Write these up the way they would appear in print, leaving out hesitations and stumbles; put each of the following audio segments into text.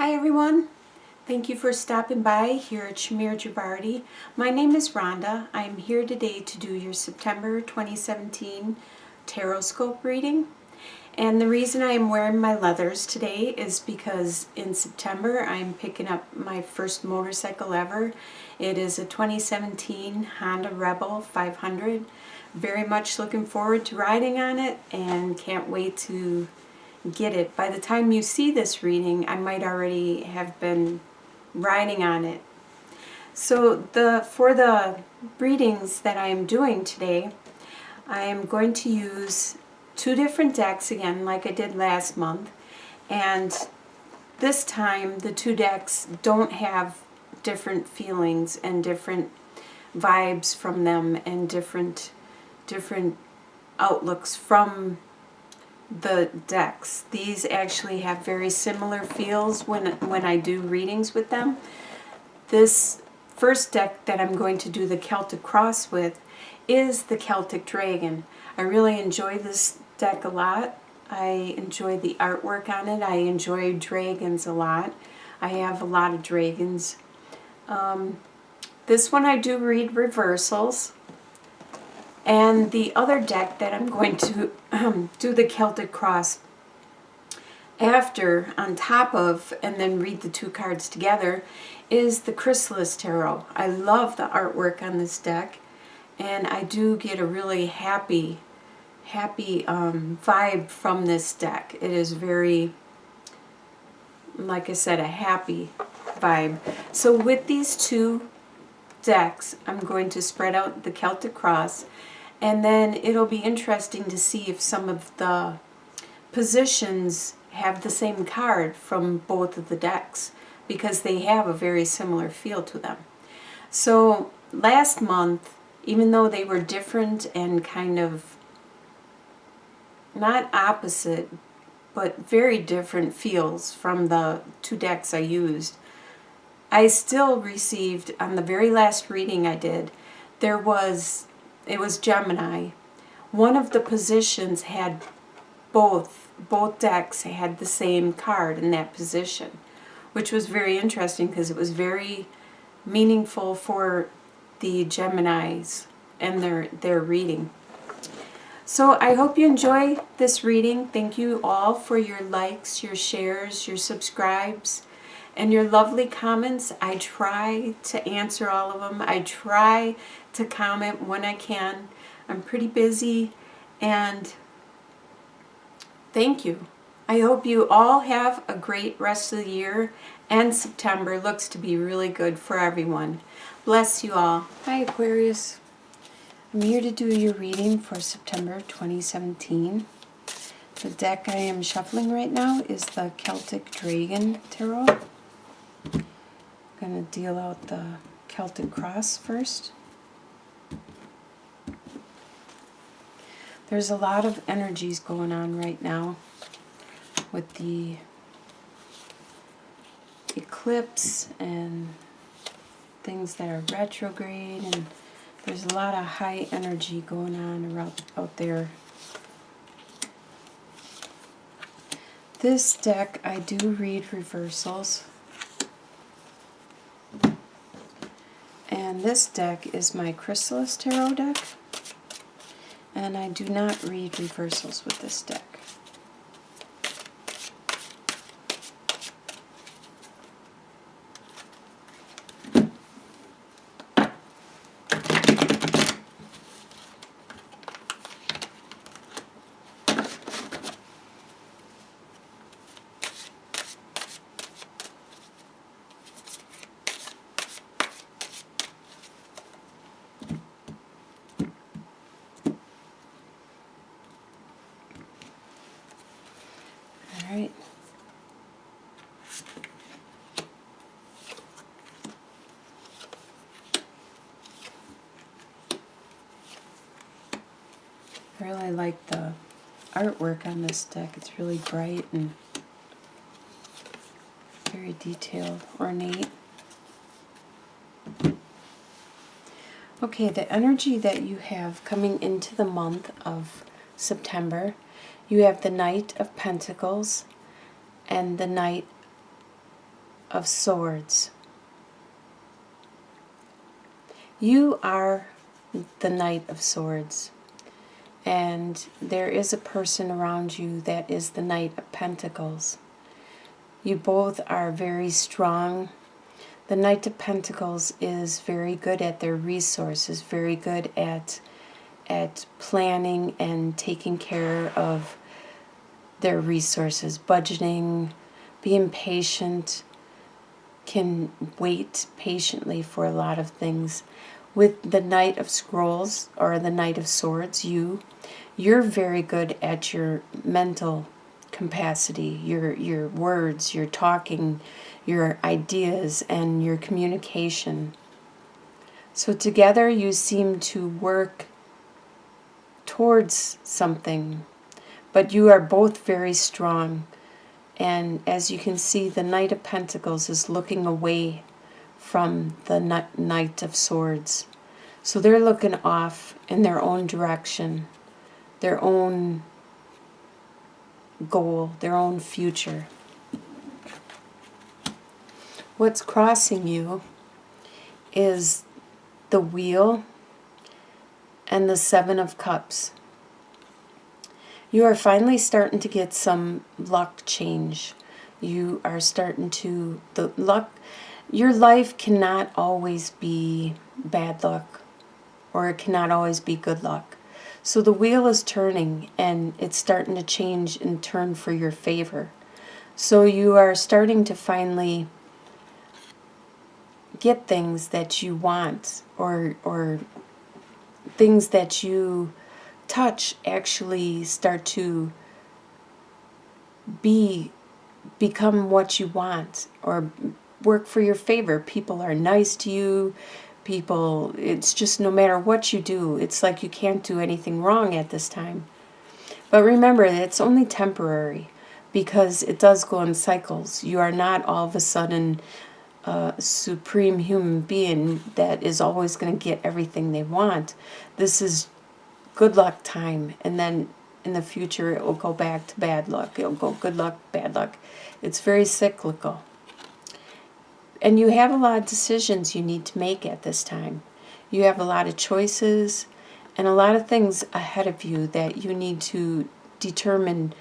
Hi everyone, thank you for stopping by here at Shamir Javardi. My name is Rhonda. I am here today to do your September 2017 Tarot Scope reading. And the reason I am wearing my leathers today is because in September I'm picking up my first motorcycle ever. It is a 2017 Honda Rebel 500. Very much looking forward to riding on it and can't wait to get it. By the time you see this reading, I might already have been riding on it. So for the readings that I am doing today, I am going to use two different decks again like I did last month, and this time the two decks don't have different feelings and different vibes from them and different outlooks from the decks. These actually have very similar feels when I do readings with them. This first deck that I'm going to do the Celtic Cross with is the Celtic Dragon. I really enjoy this deck a lot. I enjoy the artwork on it. I enjoy dragons a lot. I have a lot of dragons. This one I do read reversals. And the other deck that I'm going to do the Celtic Cross after, on top of, and then read the two cards together, is the Chrysalis Tarot. I love the artwork on this deck, and I do get a really happy vibe from this deck. It is very, like I said, a happy vibe. So with these two decks, I'm going to spread out the Celtic Cross, and then it'll be interesting to see if some of the positions have the same card from both of the decks, because they have a very similar feel to them. So last month, even though they were different and kind of not opposite, but very different feels from the two decks I used, I still received, on the very last reading I did, it was Gemini. One of the positions had both decks had the same card in that position, which was very interesting because it was very meaningful for the Geminis and their reading. So I hope you enjoy this reading. Thank you all for your likes, your shares, your subscribes, and your lovely comments. I try to answer all of them. I try to comment when I can. I'm pretty busy, and thank you. I hope you all have a great rest of the year, and September looks to be really good for everyone. Bless you all. Hi Aquarius. I'm here to do your reading for September 2017. The deck I am shuffling right now is the Celtic Dragon Tarot. I'm going to deal out the Celtic Cross first. There's a lot of energies going on right now with the eclipse and things that are retrograde, and there's a lot of high energy going on around out there. This deck I do read reversals, and this deck is my Chrysalis Tarot deck, and I do not read reversals with this deck. Alright. I really like the artwork on this deck. It's really bright and very detailed, ornate. Okay, the energy that you have coming into the month of September, you have the Knight of Pentacles and the Knight of Swords. You are the Knight of Swords, and there is a person around you that is the Knight of Pentacles. You both are very strong. The Knight of Pentacles is very good at their resources, very good at planning and taking care of their resources, budgeting, being patient, can wait patiently for a lot of things. With the Knight of Scrolls, or the Knight of Swords, you're very good at your mental capacity, your words, your talking, your ideas, and your communication. So together you seem to work towards something, but you are both very strong. And as you can see, the Knight of Pentacles is looking away from the Knight of Swords. So they're looking off in their own direction, their own goal, their own future. What's crossing you is the Wheel and the Seven of Cups. You are finally starting to get some luck change. You are starting to, your life cannot always be bad luck, or it cannot always be good luck. So the wheel is turning, and it's starting to change and turn for your favor. So you are starting to finally get things that you want, or things that you touch actually start to become what you want, or work for your favor. People are nice to you. People, it's just no matter what you do, it's like you can't do anything wrong at this time. But remember, it's only temporary, because it does go in cycles. You are not all of a sudden a supreme human being that is always going to get everything they want. This is good luck time, and then in the future it will go back to bad luck. It'll go good luck, bad luck. It's very cyclical. And you have a lot of decisions you need to make at this time. You have a lot of choices and a lot of things ahead of you that you need to determine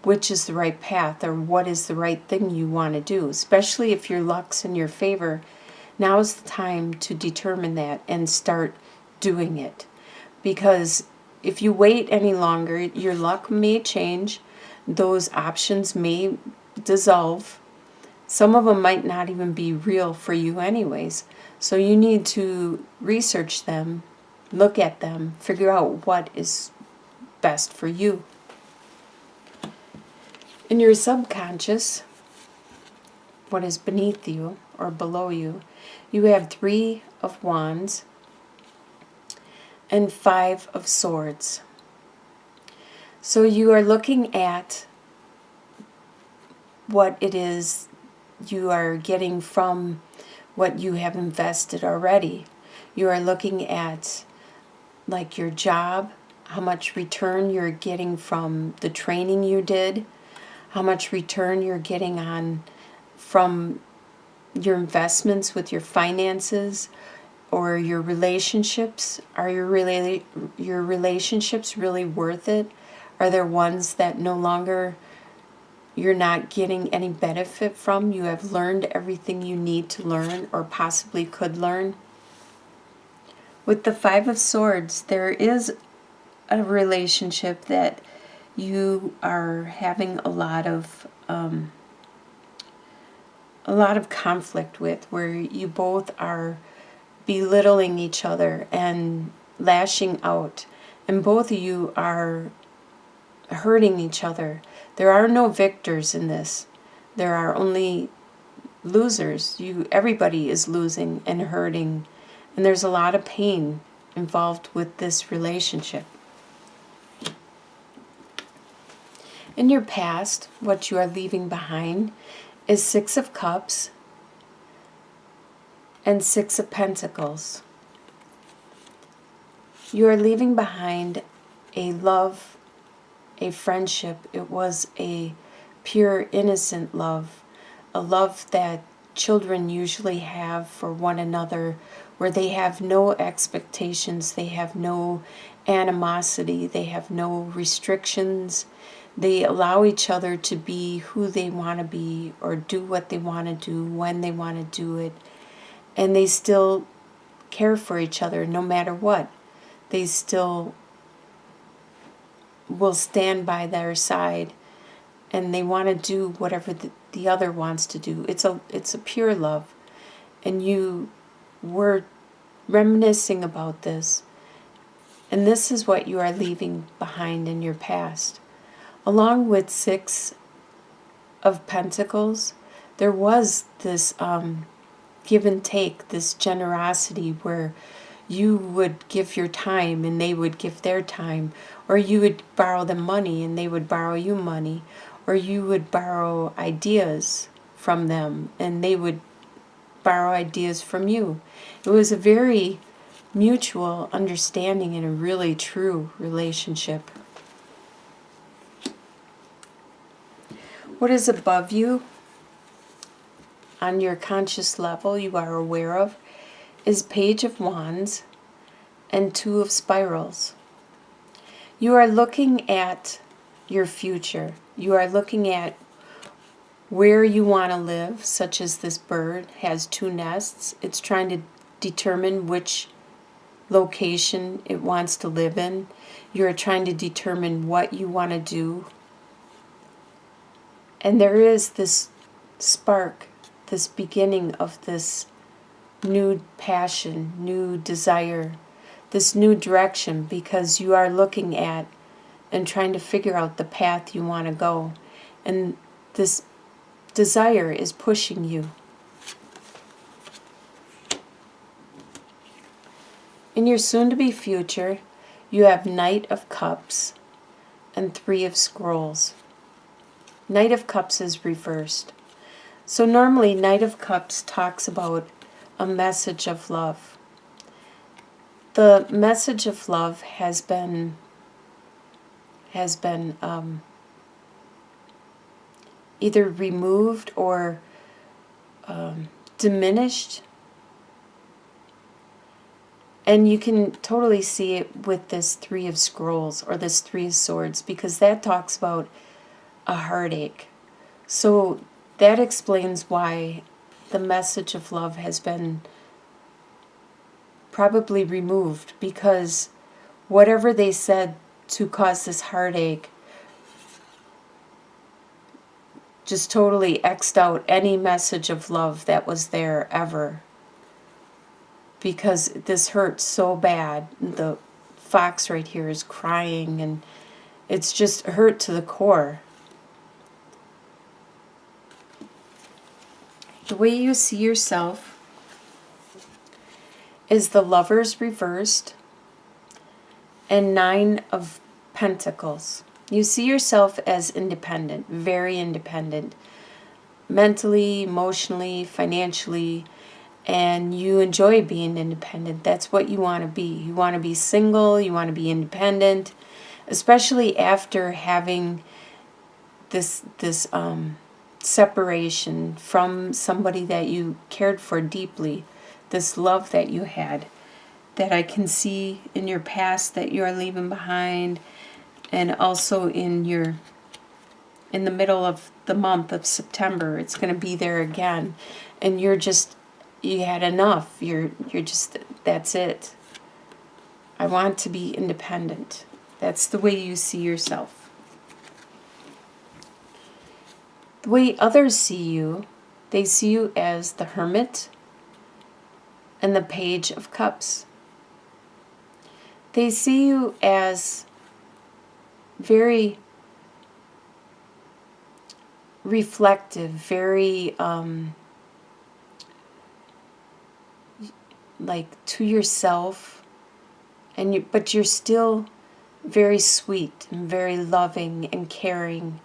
which is the right path, or what is the right thing you want to do. Especially if your luck's in your favor, now is the time to determine that and start doing it. Because if you wait any longer, your luck may change. Those options may dissolve. Some of them might not even be real for you anyways. So you need to research them, look at them, figure out what is best for you. In your subconscious, what is beneath you or below you, you have 3 of Wands and 5 of Swords. So you are looking at what it is you are getting from what you have invested already. You are looking at like your job, how much return you're getting from the training you did, how much return you're getting on from your investments with your finances, or your relationships. Are your relationships really worth it? Are there ones that no longer you're not getting any benefit from? You have learned everything you need to learn, or possibly could learn. With the 5 of Swords, there is a relationship that you are having a lot of conflict with, where you both are belittling each other and lashing out, and both of you are hurting each other. There are no victors in this. There are only losers. Everybody is losing and hurting, and there's a lot of pain involved with this relationship. In your past, what you are leaving behind is 6 of Cups and 6 of Pentacles. You are leaving behind a love, a friendship. It was a pure, innocent love, a love that children usually have for one another, where they have no expectations, they have no animosity, they have no restrictions. They allow each other to be who they want to be or do what they want to do when they want to do it. And they still care for each other no matter what. They still will stand by their side, and they want to do whatever the other wants to do. It's a pure love. And you were reminiscing about this. And this is what you are leaving behind in your past. Along with 6 of Pentacles, there was this give and take, this generosity where you would give your time and they would give their time, or you would borrow them money and they would borrow you money, or you would borrow ideas from them and they would borrow ideas from you. It was a very mutual understanding and a really true relationship. What is above you on your conscious level you are aware of is Page of Wands and 2 of Spirals. You are looking at your future. You are looking at where you want to live, such as this bird has 2 nests. It's trying to determine which location it wants to live in. You're trying to determine what you want to do. And there is this spark, this beginning of this new passion, new desire, this new direction, because you are looking at and trying to figure out the path you want to go. And this desire is pushing you. In your soon-to-be future, you have Knight of Cups and 3 of Scrolls. Knight of Cups is reversed. So normally Knight of Cups talks about a message of love. The message of love has been either removed or diminished. And you can totally see it with this 3 of Scrolls or this 3 of Swords, because that talks about a heartache. So that explains why the message of love has been probably removed, because whatever they said to cause this heartache just totally X'd out any message of love that was there ever. Because this hurts so bad. The fox right here is crying, and it's just hurt to the core. The way you see yourself is the Lovers reversed and 9 of Pentacles. You see yourself as independent, very independent, mentally, emotionally, financially, and you enjoy being independent. That's what you want to be. You want to be single, you want to be independent, especially after having this separation from somebody that you cared for deeply, this love that you had, that I can see in your past that you are leaving behind, and also in the middle of the month of September, it's going to be there again, and you had enough. You're just, that's it. I want to be independent. That's the way you see yourself. The way others see you, they see you as the Hermit and the Page of Cups. They see you as very reflective, very like to yourself, but you're still very sweet and very loving and caring,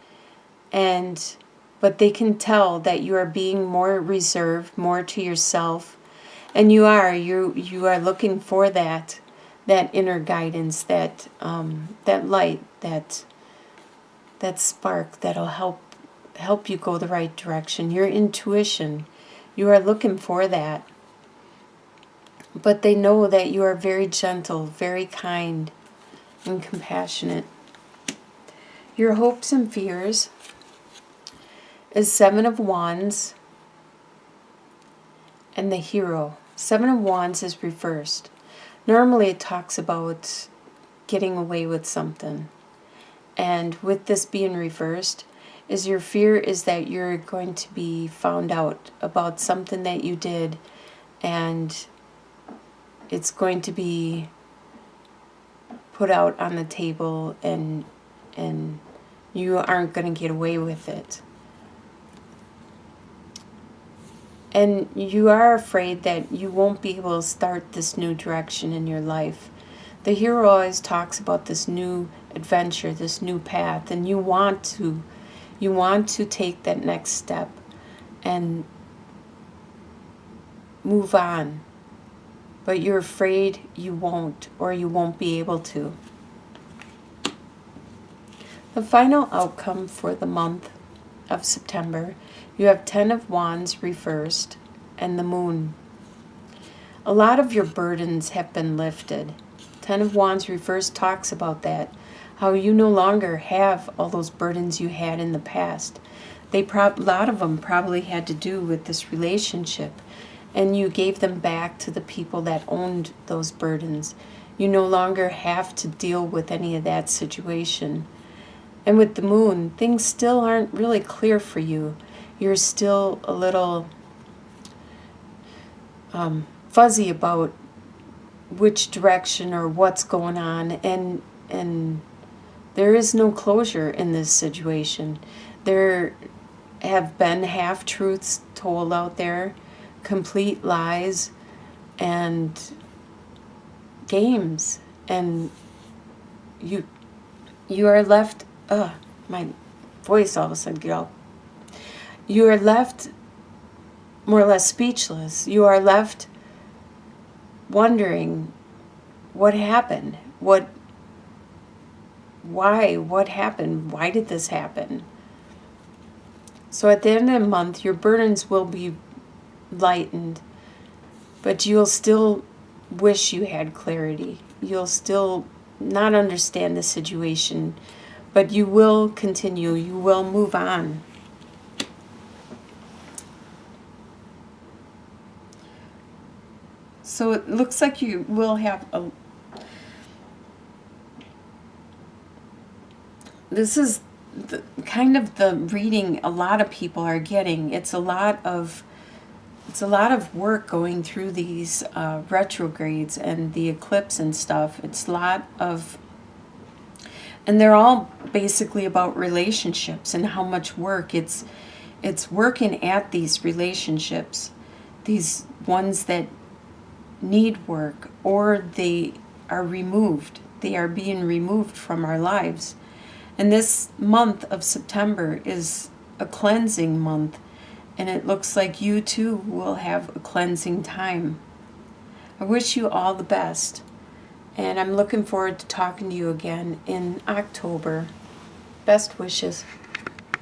but they can tell that you are being more reserved, more to yourself, and you are looking for that inner guidance, that light, that spark that'll help help you go the right direction. Your intuition, you are looking for that. But they know that you are very gentle, very kind, and compassionate. Your hopes and fears is 7 of Wands and the Hero. 7 of Wands is reversed. Normally it talks about getting away with something. And with this being reversed, is your fear is that you're going to be found out about something that you did, and it's going to be put out on the table, and you aren't going to get away with it. And you are afraid that you won't be able to start this new direction in your life. The Hero always talks about this new adventure, this new path, and you want to take that next step and move on. But you're afraid you won't, or you won't be able to. The final outcome for the month of September, you have 10 of Wands reversed and the Moon. A lot of your burdens have been lifted. 10 of Wands reversed talks about that, how you no longer have all those burdens you had in the past. A lot of them probably had to do with this relationship, and you gave them back to the people that owned those burdens. You no longer have to deal with any of that situation. And with the Moon, things still aren't really clear for you. You're still a little fuzzy about which direction or what's going on, and there is no closure in this situation. There have been half-truths told out there, complete lies, and games, and you are left, my voice all of a sudden get all, you are left more or less speechless. You are left wondering what happened, what happened, why did this happen? So at the end of the month, your burdens will be lightened, but you'll still wish you had clarity. You'll still not understand the situation, but you will continue, you will move on. So it looks like you will have this is kind of the reading a lot of people are getting. It's a lot of work going through these retrogrades and the eclipse and stuff. It's a lot of, and they're all basically about relationships and how much work it's working at these relationships, these ones that need work, or they are removed. They are being removed from our lives. And this month of September is a cleansing month, and it looks like you too will have a cleansing time. I wish you all the best, and I'm looking forward to talking to you again in October. Best wishes.